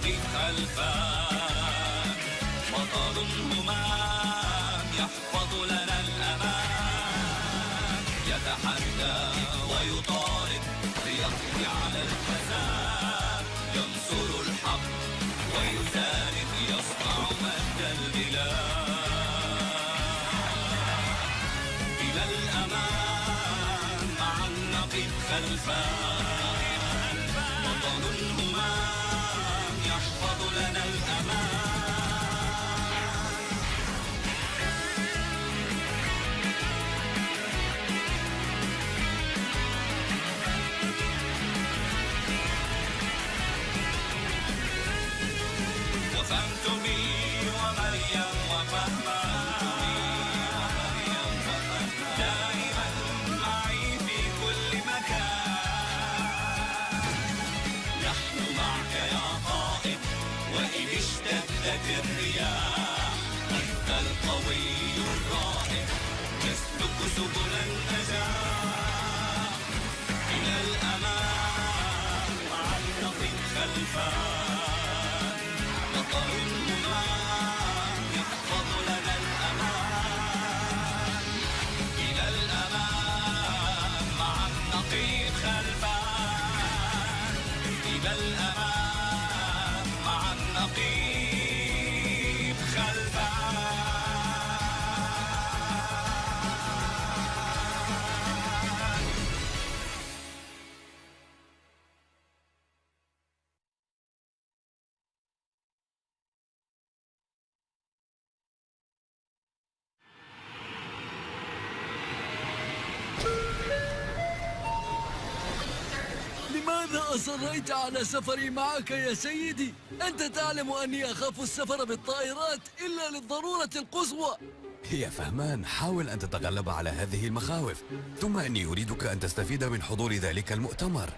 نقف خلفان. بطل همام يحفظ لنا الأمان، يتحدى ويطارد ليقضي على الفساد، ينصر الحق ويساند يصنع مجد البلاد. إلى الأمان معا نقف خلفان، بطل همام يحفظ لنا الأمان. وفهمت بي ومريم وفهمان، دائما معي في كل مكان. نحن معك يا قائد، وإن اشتدت الرياح أنت القوي الرائد، نسلك سبل النجاح. إلى الأمان معا نقف خلفان، بطل همام يحفظ لنا الأمان. إلى الأمان معا نقف خلفان، إلى الأمان معا نقف خلفان. لماذا أصريت على سفري معك يا سيدي؟ أنت تعلم أني أخاف السفر بالطائرات إلا للضرورة القصوى. يا فهمان، حاول أن تتغلب على هذه المخاوف، ثم إني أريدك أن تستفيد من حضور ذلك المؤتمر.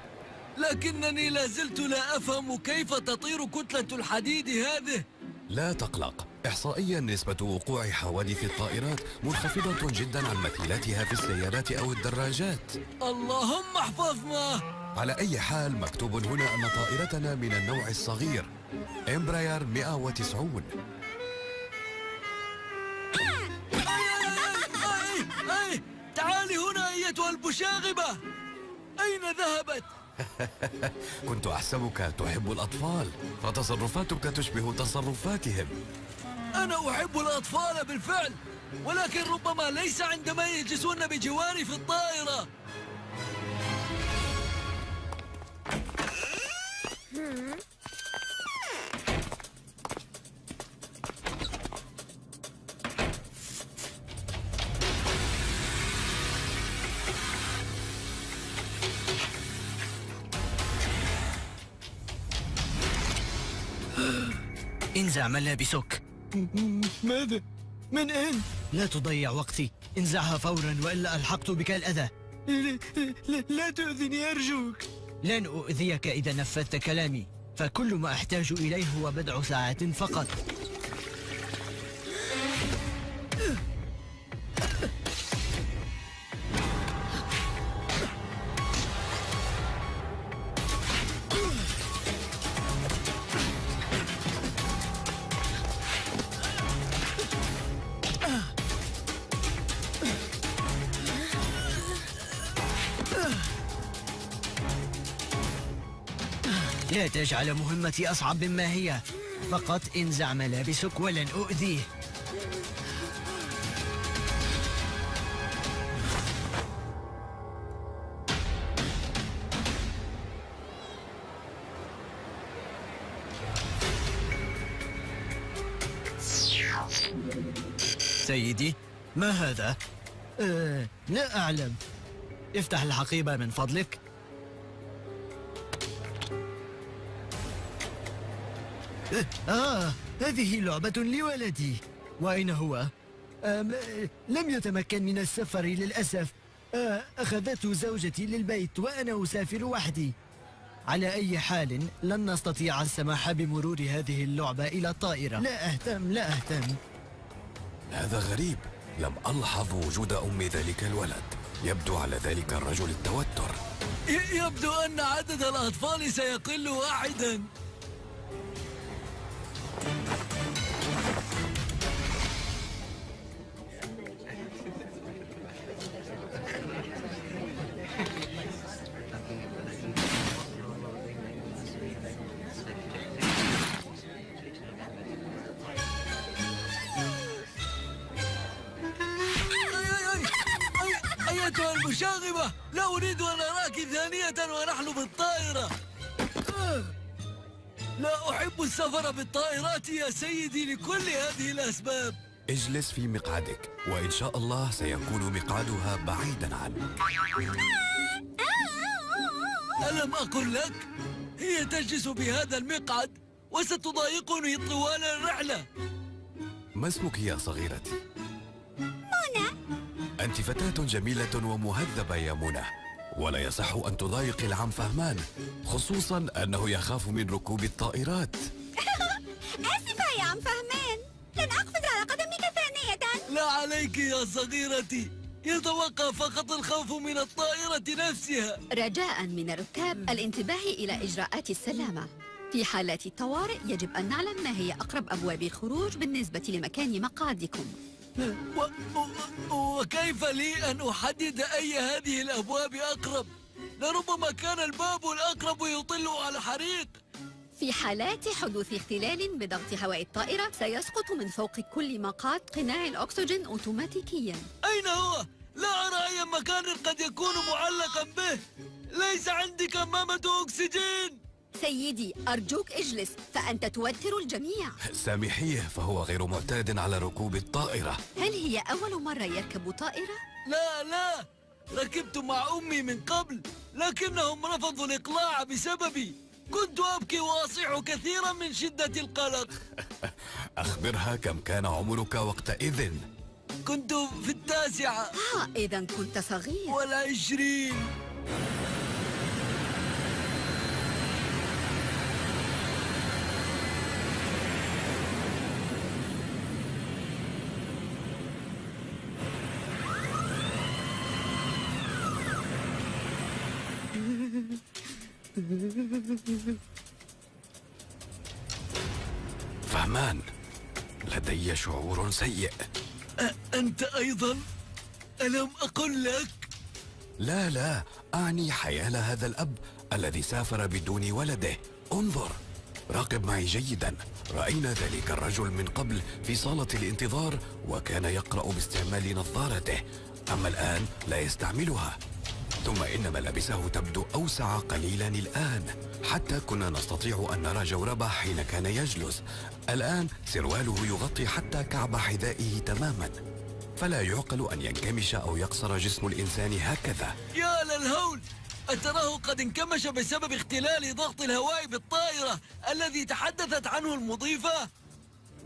لكنني لازلت لا أفهم كيف تطير كتلة الحديد هذه. لا تقلق، إحصائيا نسبة وقوع حوادث الطائرات منخفضة جدا عن مثيلاتها في السيارات أو الدراجات. اللهم احفظنا. على أي حال، مكتوب هنا أن طائرتنا من النوع الصغير إمبراير 190. أي تعالي هنا أيتها البشاغبة. أين ذهبت؟ كنت أحسبك تحب الأطفال، فتصرفاتك تشبه تصرفاتهم. أنا أحب الأطفال بالفعل، ولكن ربما ليس عندما يجلسون بجواري في الطائرة. انزع ملابسك. ماذا؟ من أين؟ لا تضيع وقتي، انزعها فورا وإلا ألحقت بك الأذى. لا تؤذني أرجوك. لن أؤذيك إذا نفذت كلامي، فكل ما أحتاج إليه هو بضع ساعات فقط. لا تجعل مهمتي أصعب مما هي، فقط انزع ملابسك ولن أؤذيه. سيدي، ما هذا؟ لا أعلم. افتح الحقيبة من فضلك. هذه لعبة لولدي. وأين هو؟ لم يتمكن من السفر للأسف. أخذته زوجتي للبيت وأنا أسافر وحدي. على أي حال لن نستطيع السماح بمرور هذه اللعبة إلى الطائرة. لا أهتم. هذا غريب، لم ألحظ وجود أم ذلك الولد. يبدو على ذلك الرجل التوتر. يبدو أن عدد الأطفال سيقل واحدا. أيتها المشاغبة، لا أريد أن أراك ثانية ونحن بالطائرة. لا أحب السفر بالطائرات يا سيدي لكل هذه الأسباب. اجلس في مقعدك، وإن شاء الله سيكون مقعدها بعيدا عنك. ألم أقل لك؟ هي تجلس بهذا المقعد وستضايقني طوال الرحلة. ما اسمك يا صغيرتي؟ منى. أنت فتاة جميلة ومهذبة يا منى، ولا يصح أن تضايق العم فهمان، خصوصا أنه يخاف من ركوب الطائرات. آسفة يا عم فهمان، لن أقفز على قدمك ثانية. لا عليك يا صغيرتي، يتوقع فقط الخوف من الطائرة نفسها. رجاء من الركاب الانتباه إلى إجراءات السلامة. في حالات الطوارئ يجب أن نعلم ما هي أقرب أبواب الخروج بالنسبة لمكان مقعدكم. وكيف لي أن أحدد أي هذه الأبواب أقرب؟ لربما كان الباب الأقرب يطل على حريق. في حالات حدوث اختلال بضغط هواء الطائرة سيسقط من فوق كل مقعد قناع الأكسجين أوتوماتيكياً. أين هو؟ لا أرى أي مكان قد يكون معلقاً به. ليس عندي كمامة أكسجين. سيدي أرجوك اجلس، فأنت توتر الجميع. سامحيه، فهو غير معتاد على ركوب الطائرة. هل هي أول مرة يركب طائرة؟ لا، ركبت مع أمي من قبل، لكنهم رفضوا الإقلاع بسببي. كنت أبكي وأصيح كثيرا من شدة القلق. أخبرها كم كان عمرك وقتئذ. كنت في 9. إذا كنت صغير. وال20. فهمان، لدي شعور سيء. أنت أيضا؟ ألم أقل لك؟ لا، أعني حيال هذا الأب الذي سافر بدون ولده. انظر، راقب معي جيدا. رأينا ذلك الرجل من قبل في صالة الانتظار وكان يقرأ باستعمال نظارته، أما الآن لا يستعملها. ثم إن ملابسه تبدو أوسع قليلا الآن، حتى كنا نستطيع أن نرى جوربه حين كان يجلس. الآن سرواله يغطي حتى كعب حذائه تماما، فلا يعقل أن ينكمش أو يقصر جسم الإنسان هكذا. يا للهول، أتراه قد انكمش بسبب اختلال ضغط الهواء بالطائرة الذي تحدثت عنه المضيفة؟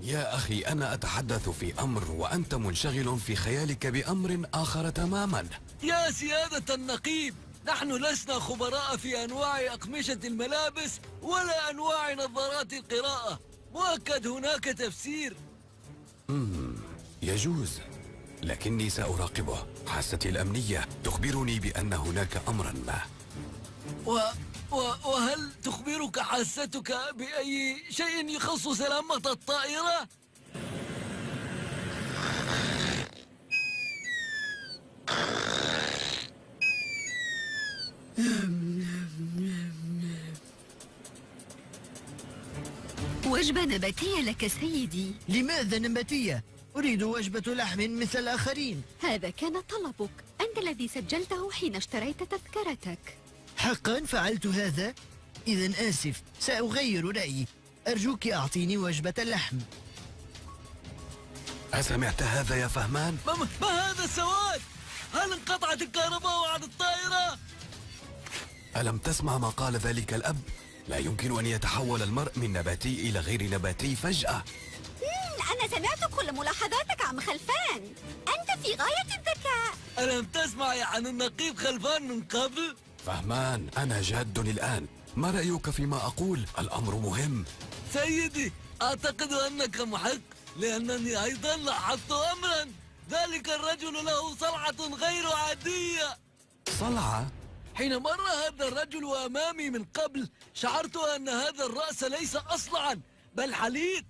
يا أخي، أنا أتحدث في أمر وأنت منشغل في خيالك بأمر آخر تماما. يا سيادة النقيب، نحن لسنا خبراء في أنواع أقمشة الملابس ولا أنواع نظارات القراءة. مؤكد هناك تفسير. يجوز، لكني سأراقبه. حاستي الأمنية تخبرني بأن هناك أمرا ما. وهل تخبرك حاستك بأي شيء يخص سلامة الطائرة؟ وجبة نباتية لك سيدي. لماذا نباتية؟ أريد وجبة لحم مثل الآخرين. هذا كان طلبك، أنت الذي سجلته حين اشتريت تذكرتك. حقا فعلت هذا؟ إذا آسف، سأغير رأيي. أرجوك أعطيني وجبة اللحم. أسمعت هذا يا فهمان؟ ما هذا السواد؟ هل انقطعت الكهرباء عن الطائرة؟ ألم تسمع ما قال ذلك الأب؟ لا يمكن أن يتحول المرء من نباتي إلى غير نباتي فجأة. أنا سمعت كل ملاحظاتك عم خلفان، أنت في غاية الذكاء. ألم تسمع عن النقيب خلفان من قبل؟ فهمان، أنا جاد الآن. ما رأيك فيما أقول؟ الأمر مهم. سيدي، أعتقد أنك محق، لأنني أيضا لاحظت أمرا. ذلك الرجل له صلعة غير عادية. صلعة؟ حين مر هذا الرجل أمامي من قبل شعرت أن هذا الرأس ليس أصلعا، بل حليق.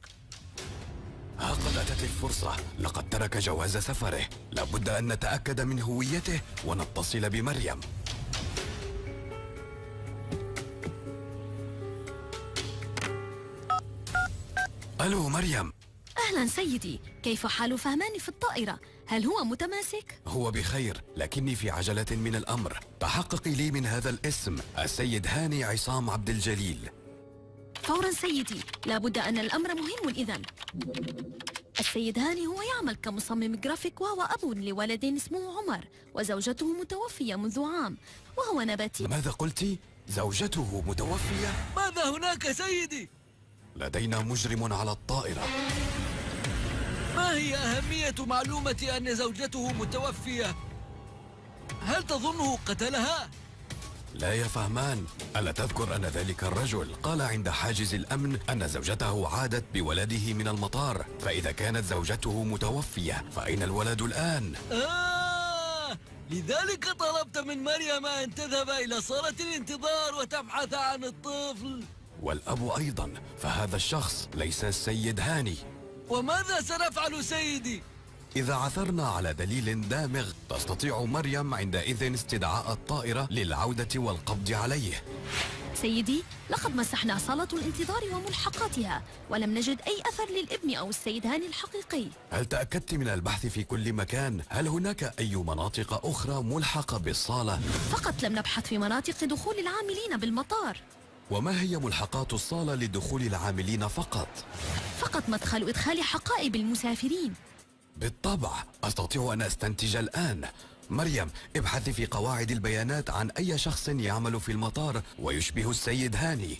ها قد أتت الفرصة. لقد ترك جواز سفره. لابد أن نتأكد من هويته ونتصل بمريم. ألو مريم. أهلا سيدي، كيف حال فهمان في الطائرة؟ هل هو متماسك؟ هو بخير، لكني في عجلة من الأمر. تحققي لي من هذا الاسم، السيد هاني عصام عبد الجليل. فورا سيدي، لابد أن الأمر مهم إذن. السيد هاني هو يعمل كمصمم جرافيك، وهو أب لولد اسمه عمر، وزوجته متوفية منذ عام، وهو نباتي. ماذا قلتي؟ زوجته متوفية؟ ماذا هناك سيدي؟ لدينا مجرم على الطائرة. ما هي أهمية معلومة أن زوجته متوفية؟ هل تظنه قتلها؟ لا يا فهمان، ألا تذكر أن ذلك الرجل قال عند حاجز الأمن أن زوجته عادت بولده من المطار؟ فإذا كانت زوجته متوفية فأين الولد الآن؟ لذلك طلبت من مريم أن تذهب إلى صالة الانتظار وتبحث عن الطفل. والأب أيضا، فهذا الشخص ليس السيد هاني. وماذا سنفعل سيدي؟ إذا عثرنا على دليل دامغ تستطيع مريم عندئذ استدعاء الطائرة للعودة والقبض عليه. سيدي، لقد مسحنا صالة الانتظار وملحقاتها، ولم نجد أي أثر للابن أو السيد هاني الحقيقي. هل تأكدت من البحث في كل مكان؟ هل هناك أي مناطق أخرى ملحقة بالصالة؟ فقط لم نبحث في مناطق دخول العاملين بالمطار. وما هي ملحقات الصالة لدخول العاملين فقط؟ فقط مدخل إدخال حقائب المسافرين. بالطبع، أستطيع أن أستنتج الآن. مريم، ابحثي في قواعد البيانات عن أي شخص يعمل في المطار ويشبه السيد هاني.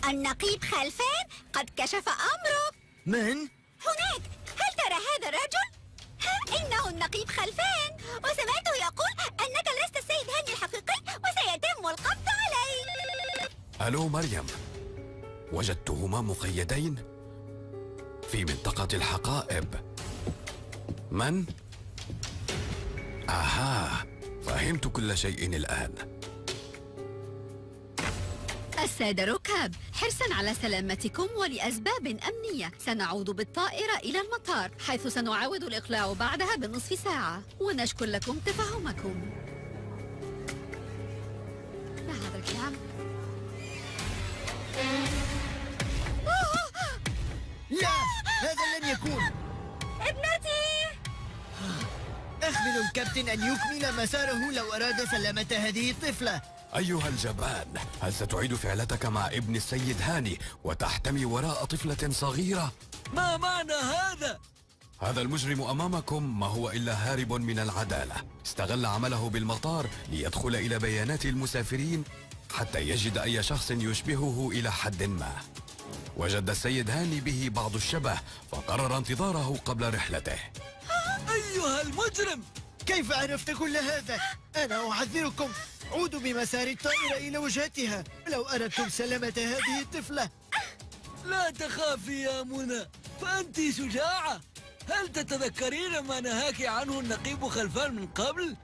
النقيب خلفان قد كشف أمره. من؟ هناك، هل ترى هذا الرجل؟ إنه النقيب خلفان، وسمعته يقول أنك لست السيد هاني الحقيقي وسيتم القبض عليك. ألو مريم، وجدتهما مقيدين في منطقة الحقائب. من؟ آها، فهمت كل شيء الآن. السادة ركاب، حرصا على سلامتكم ولأسباب أمنية سنعود بالطائرة إلى المطار، حيث سنعاود الإقلاع بعدها بنصف ساعة، ونشكر لكم تفهمكم. لا هذا الكلام. لا، هذا لن يكون. ابنتي! أخبر الكابتن أن يكمل مساره لو أراد سلامة هذه الطفلة. أيها الجبان، هل ستعيد فعلتك مع ابن السيد هاني وتحتمي وراء طفلة صغيرة؟ ما معنى هذا؟ هذا المجرم أمامكم ما هو إلا هارب من العدالة. استغل عمله بالمطار ليدخل إلى بيانات المسافرين حتى يجد أي شخص يشبهه إلى حد ما. وجد السيد هاني به بعض الشبه فقرر انتظاره قبل رحلته. أيها المجرم! كيف عرفت كل هذا؟ أنا أحذركم، عودوا بمسار الطائرة إلى وجهتها لو أردتم سلامة هذه الطفلة. لا تخافي يا منى، فأنت شجاعة. هل تتذكرين ما نهاك عنه النقيب خلفان من قبل؟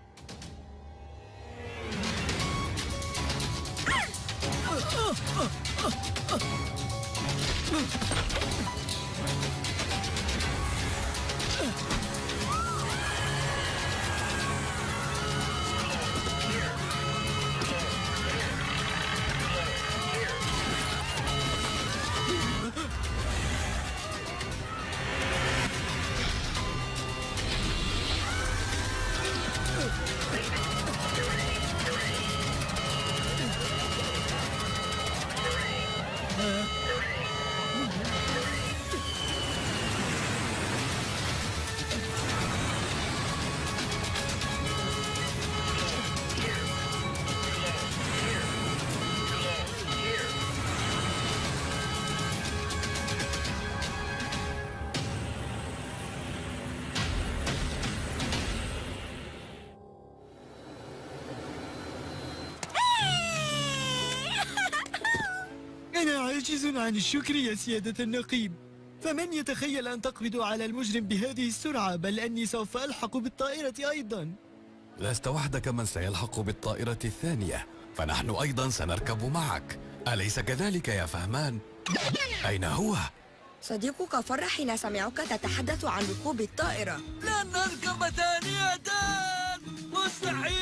أنا عاجز عن الشكر يا سيادة النقيب. فمن يتخيل أن تقبضوا على المجرم بهذه السرعة؟ بل أني سوف ألحق بالطائرة أيضا. لست وحدك من سيلحق بالطائرة الثانية، فنحن أيضا سنركب معك، أليس كذلك يا فهمان؟ أين هو؟ صديقك فر حين سمعك تتحدث عن ركوب الطائرة. لن نركب ثانية، مستحيل.